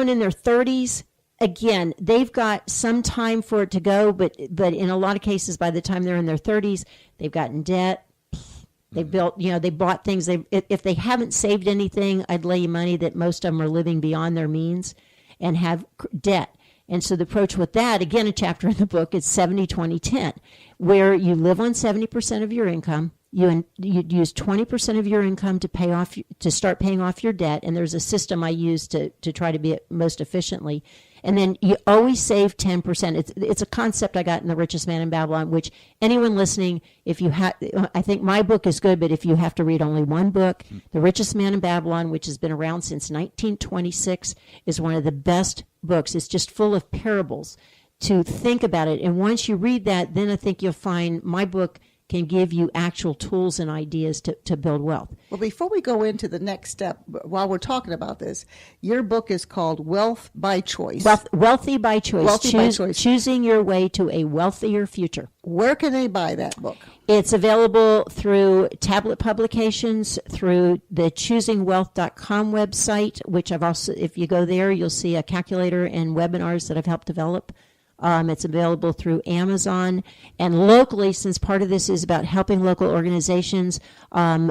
in their 30s, again, they've got some time for it to go, but in a lot of cases, by the time they're in their 30s, they've gotten debt. They've built, they bought things. If they haven't saved anything, I'd lay you money that most of them are living beyond their means and have debt. And so the approach with that, again, a chapter in the book, is 70-20-10, where you live on 70% of your income. You use 20% of your income to start paying off your debt. And there's a system I use to try to be it most efficiently. And then you always save 10%. It's a concept I got in The Richest Man in Babylon, which anyone listening, I think my book is good, but if you have to read only one book, The Richest Man in Babylon, which has been around since 1926, is one of the best books. It's just full of parables to think about it. And once you read that, then I think you'll find my book can give you actual tools and ideas to build wealth. Well, before we go into the next step, while we're talking about this, your book is called Wealth by Choice. Wealthy by Choice. Wealthy by Choice. Choosing your way to a wealthier future. Where can they buy that book? It's available through tablet publications, through the choosingwealth.com website, which I've also, if you go there, you'll see a calculator and webinars that I've helped develop. It's available through Amazon. And locally, since part of this is about helping local organizations,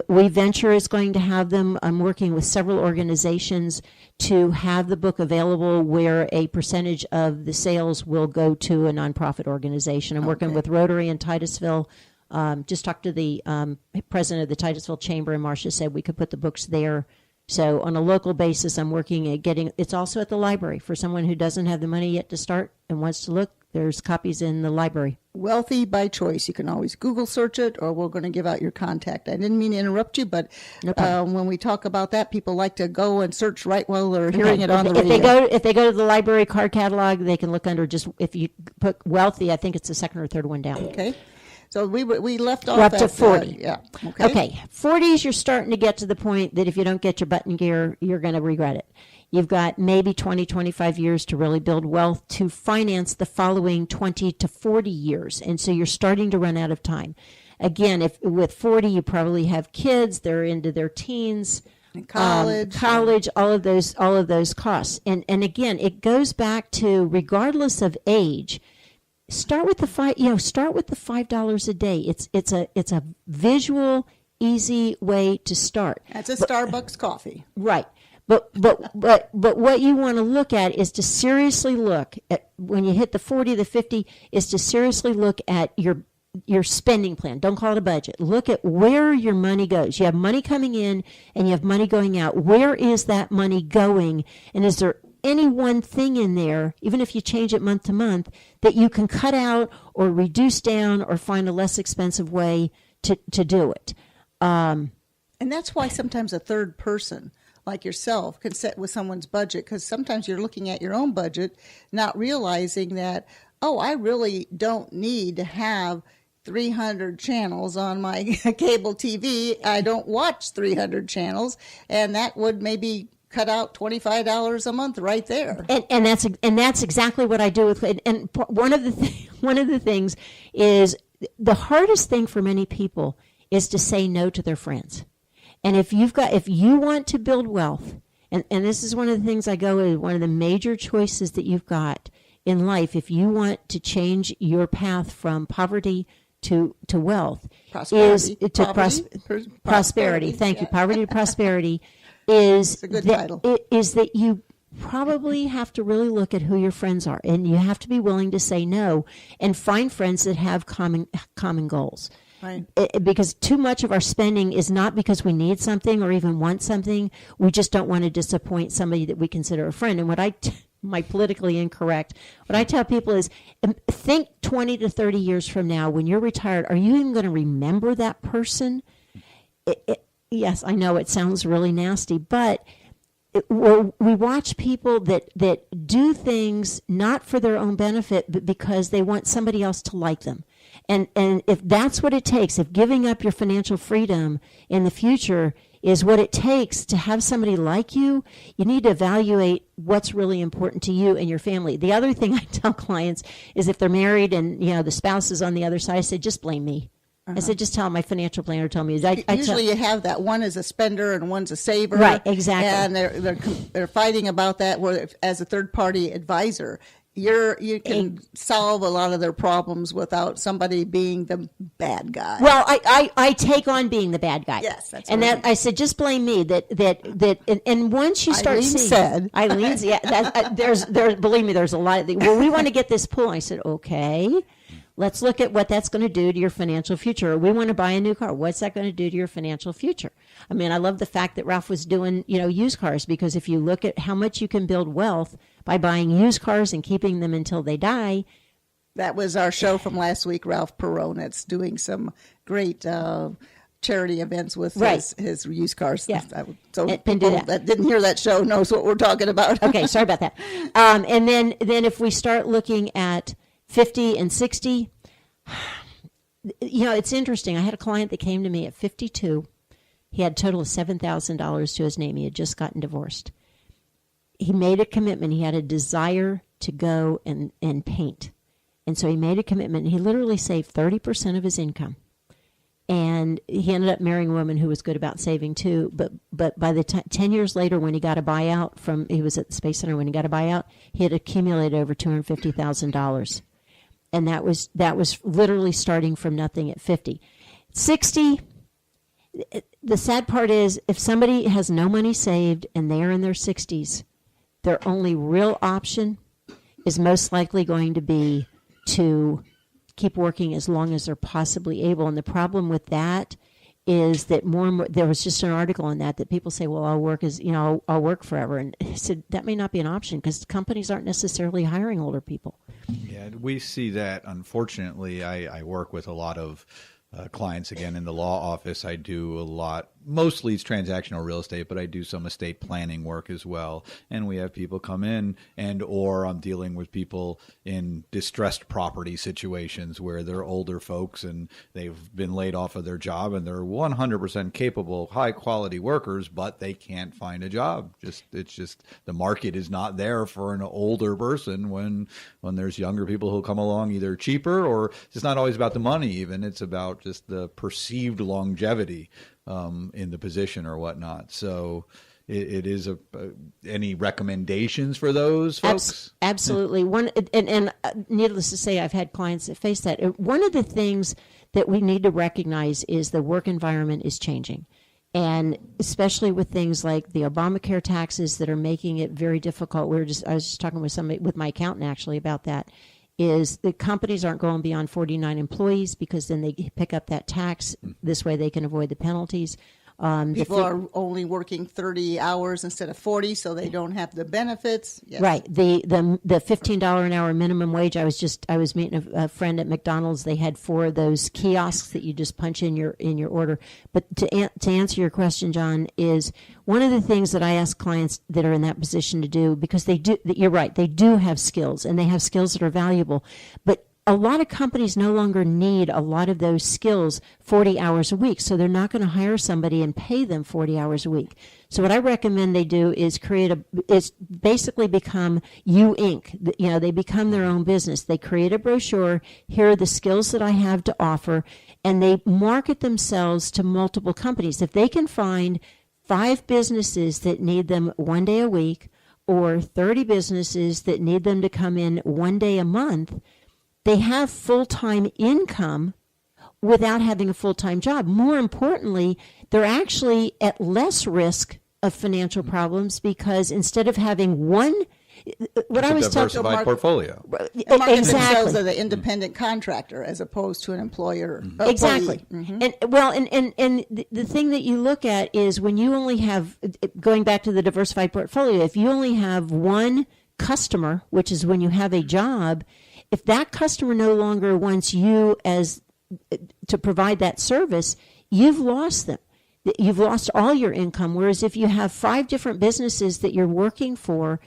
We Venture is going to have them. I'm working with several organizations to have the book available where a percentage of the sales will go to a nonprofit organization. I'm working with Rotary in Titusville. Just talked to the president of the Titusville Chamber, and Marcia said we could put the books there. So on a local basis, I'm working at getting, it's also at the library. For someone who doesn't have the money yet to start and wants to look, there's copies in the library. Wealthy by Choice. You can always Google search it, or we're going to give out your contact. I didn't mean to interrupt you, but when we talk about that, people like to go and search right while they're hearing it on the radio. If they go to the library card catalog, they can look under just, if you put Wealthy, I think it's the second or third one down. Okay. So we left off up to 40. Yeah. Okay. 40s, you're starting to get to the point that if you don't get your button gear, you're going to regret it. You've got maybe 20, 25 years to really build wealth to finance the following 20 to 40 years. And so you're starting to run out of time. Again, if with 40, you probably have kids, they're into their teens, and college, all of those costs. And again, it goes back to, regardless of age, start with the $5 a day. It's a visual, easy way to start. That's a Starbucks coffee. Right. But what you want to look at is to seriously look at, when you hit the 40, the 50, is to seriously look at your spending plan. Don't call it a budget. Look at where your money goes. You have money coming in and you have money going out. Where is that money going? And is there any one thing in there, even if you change it month to month, that you can cut out or reduce down or find a less expensive way to do it? And that's why sometimes a third person like yourself can set with someone's budget, because sometimes you're looking at your own budget, not realizing that, I really don't need to have 300 channels on my cable TV. I don't watch 300 channels, and that would maybe cut out $25 a month right there. And that's exactly what I do with it. And one of the things is, the hardest thing for many people is to say no to their friends. And if you want to build wealth, and this is one of the things I go with, one of the major choices that you've got in life, if you want to change your path from poverty to wealth, prosperity. Prosperity. Thank you. Poverty to prosperity is that you probably have to really look at who your friends are, and you have to be willing to say no and find friends that have common goals. Right. Because too much of our spending is not because we need something or even want something. We just don't want to disappoint somebody that we consider a friend. And what my politically incorrect, what I tell people is, think 20 to 30 years from now, when you're retired, are you even going to remember that person? Yes, I know it sounds really nasty, but we watch people that do things not for their own benefit, but because they want somebody else to like them. And if that's what it takes, if giving up your financial freedom in the future is what it takes to have somebody like you, you need to evaluate what's really important to you and your family. The other thing I tell clients is, if they're married and the spouse is on the other side, I say, just blame me. I said, just tell my financial planner told me. Usually you have that one is a spender and one's a saver. Right, exactly. And they're fighting about that. Where as a third party advisor, you can solve a lot of their problems without somebody being the bad guy. Well, I take on being the bad guy. Yes, that's and what that I said, just blame me. And once you start Eileen's, there's believe me, there's a lot of things. Well, we want to get this pool. I said, okay. Let's look at what that's going to do to your financial future. Or we want to buy a new car. What's that going to do to your financial future? I mean, I love the fact that Ralph was doing, used cars, because if you look at how much you can build wealth by buying used cars and keeping them until they die. That was our show from last week, Ralph Peronitz, doing some great charity events with his used cars. Yeah. So people that didn't hear that show knows what we're talking about. Okay, sorry about that. And then if we start looking at 50 and 60, it's interesting. I had a client that came to me at 52. He had a total of $7,000 to his name. He had just gotten divorced. He made a commitment. He had a desire to go and paint. And so he made a commitment. He literally saved 30% of his income. And he ended up marrying a woman who was good about saving too. But by the 10 years later, when he got a buyout he was at the Space Center, when he got a buyout, he had accumulated over $250,000. And that was literally starting from nothing at 50. 60, the sad part is if somebody has no money saved and they're in their 60s, their only real option is most likely going to be to keep working as long as they're possibly able. And the problem with that is that more and more, there was just an article on that people say, well, I'll work forever. And I said, that may not be an option because companies aren't necessarily hiring older people. Yeah, we see that. Unfortunately, I work with a lot of clients, again, in the law office. I do a lot, mostly it's transactional real estate, but I do some estate planning work as well. And we have people come in or I'm dealing with people in distressed property situations where they're older folks and they've been laid off of their job and they're 100% capable, high quality workers, but they can't find a job. It's just the market is not there for an older person when there's younger people who come along either cheaper, or it's not always about the money even. It's about just the perceived longevity in the position or whatnot. So it is any recommendations for those folks? Absolutely. And needless to say, I've had clients that face that. One of the things that we need to recognize is the work environment is changing. And especially with things like the Obamacare taxes that are making it very difficult. I was just talking with my accountant actually about that. Is the companies aren't going beyond 49 employees because then they pick up that tax. This way they can avoid the penalties. People are only working 30 hours instead of 40, so they don't have the benefits. Yes. Right. The $15 an hour minimum wage. I was meeting a friend at McDonald's. They had 4 of those kiosks that you just punch in your order. But to answer your question, John, is one of the things that I ask clients that are in that position to do, because they do. You're right. They do have skills, and they have skills that are valuable, but a lot of companies no longer need a lot of those skills 40 hours a week, so they're not going to hire somebody and pay them 40 hours a week. So what I recommend they do is basically become You Inc. They become their own business. They create a brochure. Here are the skills that I have to offer, and they market themselves to multiple companies. If they can find 5 businesses that need them 1 day a week, or 30 businesses that need them to come in 1 day a month, they have full-time income without having a full-time job. More importantly, they're actually at less risk of financial problems because instead of having one, I was talking diversified portfolio. Exactly. Exactly. As the independent contractor as opposed to an employer. Exactly. And the thing that you look at is when you only have, going back to the diversified portfolio, if you only have one customer, which is when you have a job, if that customer no longer wants you to provide that service, you've lost them. You've lost all your income. Whereas if you have 5 different businesses that you're working for,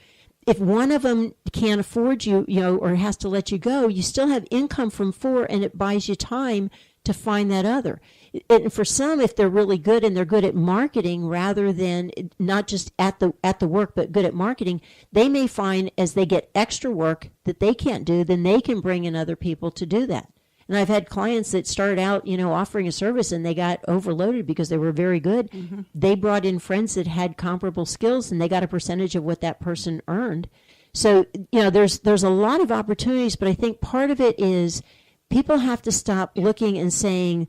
if one of them can't afford you, or has to let you go, you still have income from 4, and it buys you time to find that other. And for some, if they're really good and they're good at marketing rather than not just at the work, but good at marketing, they may find as they get extra work that they can't do, then they can bring in other people to do that. And I've had clients that started out, offering a service and they got overloaded because they were very good. Mm-hmm. They brought in friends that had comparable skills and they got a percentage of what that person earned. So, there's a lot of opportunities, but I think part of it is people have to stop looking and saying,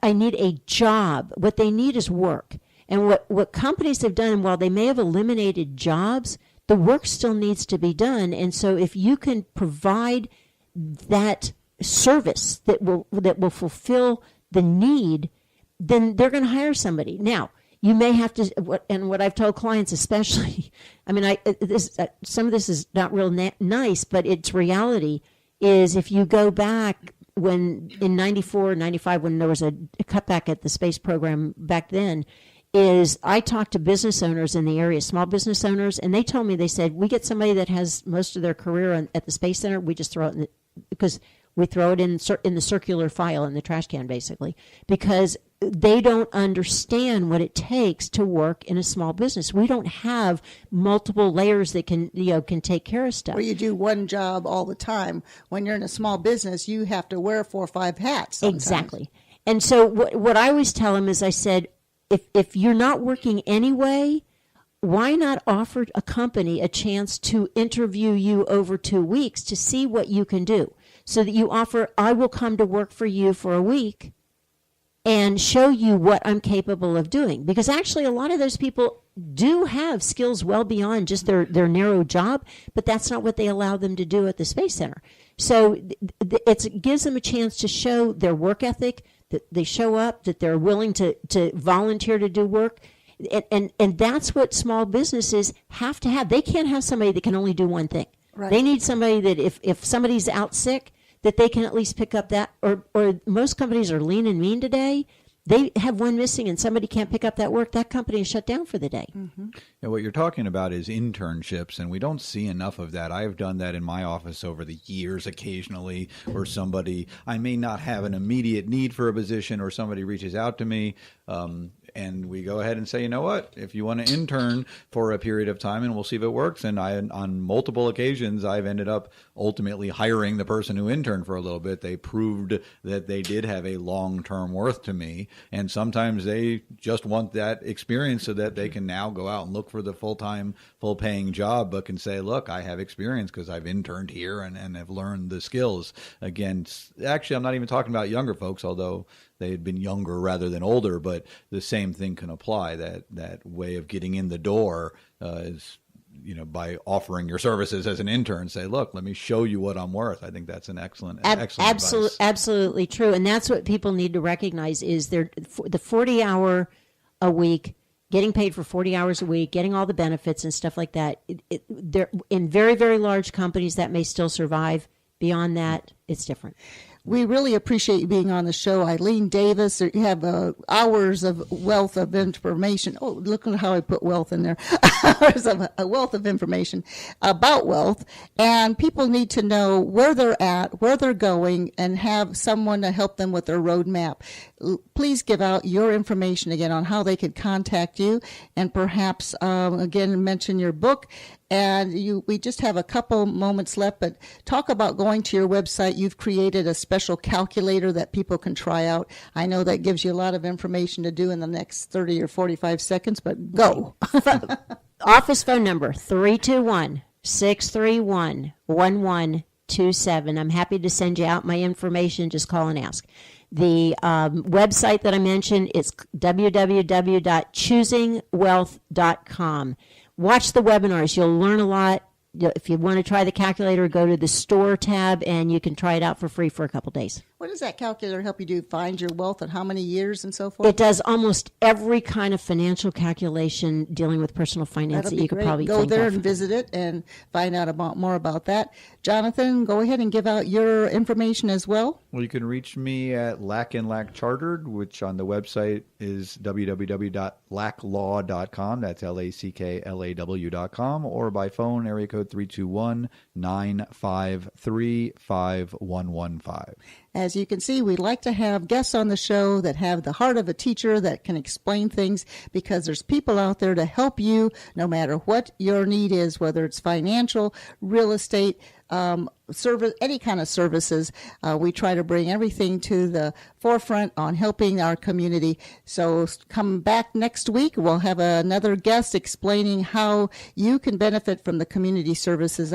I need a job. What they need is work. And what companies have done, while they may have eliminated jobs, the work still needs to be done. And so if you can provide that service that will fulfill the need, then they're going to hire somebody. Now, you may have to, what I've told clients especially, some of this is not real nice, but it's reality, is if you go back when in 94, 95, when there was a cutback at the space program back then, is I talked to business owners in the area, small business owners, and they told me, they said, we get somebody that has most of their career at the Space Center, we just throw it because we throw it in the circular file in the trash can, basically, because they don't understand what it takes to work in a small business. We don't have multiple layers that can take care of stuff. Where you do one job all the time. When you're in a small business, you have to wear 4 or 5 hats sometimes. Exactly. And so what I always tell them is, I said, if you're not working anyway, why not offer a company a chance to interview you over 2 weeks to see what you can do? So that you offer, I will come to work for you for a week and show you what I'm capable of doing. Because actually a lot of those people do have skills well beyond just their narrow job, but that's not what they allow them to do at the Space Center. So it gives them a chance to show their work ethic, that they show up, that they're willing to volunteer to do work. And that's what small businesses have to have. They can't have somebody that can only do one thing. Right. They need somebody that if somebody's out sick, that they can at least pick up that, or most companies are lean and mean today. They have one missing and somebody can't pick up that work, that company is shut down for the day. Mm-hmm. And what you're talking about is internships, and we don't see enough of that. I've done that in my office over the years occasionally, where I may not have an immediate need for a position, or somebody reaches out to me, and we go ahead and say, you know what, if you want to intern for a period of time and we'll see if it works. And on multiple occasions, I've ended up ultimately hiring the person who interned for a little bit. They proved that they did have a long-term worth to me. And sometimes they just want that experience so that they can now go out and look for the full-time, full-paying job, but can say, look, I have experience because I've interned here and have learned the skills. Again, actually, I'm not even talking about younger folks, although they had been younger rather than older, but the same thing can apply. That way of getting in the door is, by offering your services as an intern, say, look, let me show you what I'm worth. I think that's an excellent advice. Absolutely true. And that's what people need to recognize is the 40-hour a week, getting paid for 40 hours a week, getting all the benefits and stuff like that. They're in very, very large companies that may still survive. Beyond that, it's different. We really appreciate you being on the show. Ilene Davis, you have hours of wealth of information. Oh, look at how I put wealth in there. Hours of a wealth of information about wealth. And people need to know where they're at, where they're going, and have someone to help them with their roadmap. Please give out your information again on how they could contact you, and perhaps, again, mention your book. And we just have a couple moments left, but talk about going to your website. You've created a special calculator that people can try out. I know that gives you a lot of information to do in the next 30 or 45 seconds, but go. Office phone number, 321-631-1127. I'm happy to send you out my information. Just call and ask. The website that I mentioned is www.choosingwealth.com. Watch the webinars. You'll learn a lot. If you want to try the calculator, go to the store tab and you can try it out for free for a couple days. What does that calculator help you do? Find your wealth and how many years and so forth? It does almost every kind of financial calculation dealing with personal finance that you could probably think of. Go there and visit it and find out more about that. Jonathan, go ahead and give out your information as well. Well, you can reach me at Lack and Lack Chartered, which on the website is www.lacklaw.com. That's LACKLAW.com, or by phone, area code 321-953-5115. As you can see, we like to have guests on the show that have the heart of a teacher that can explain things, because there's people out there to help you no matter what your need is, whether it's financial, real estate, service, any kind of services. We try to bring everything to the forefront on helping our community. So come back next week. We'll have another guest explaining how you can benefit from the community services